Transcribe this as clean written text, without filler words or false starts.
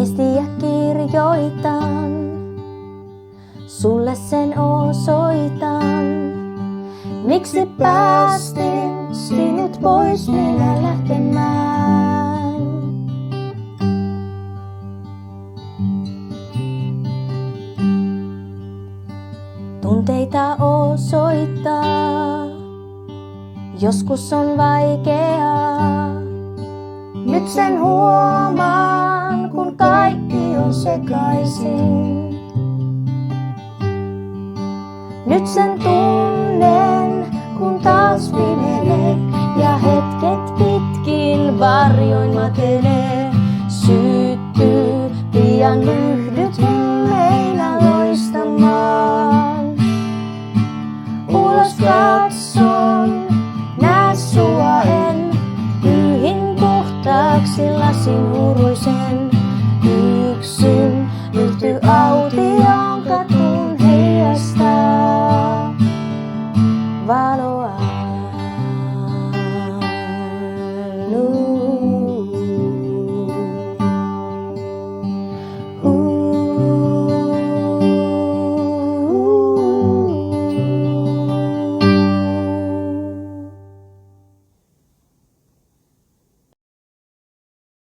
Viestiä kirjoitan, sulle sen osoitan. Miksi päästin sinut pois minä lähtemään? Tunteita osoittaa, joskus on vaikeaa. Nyt sen huomaan, kun kaikki on sekaisin. Nyt sen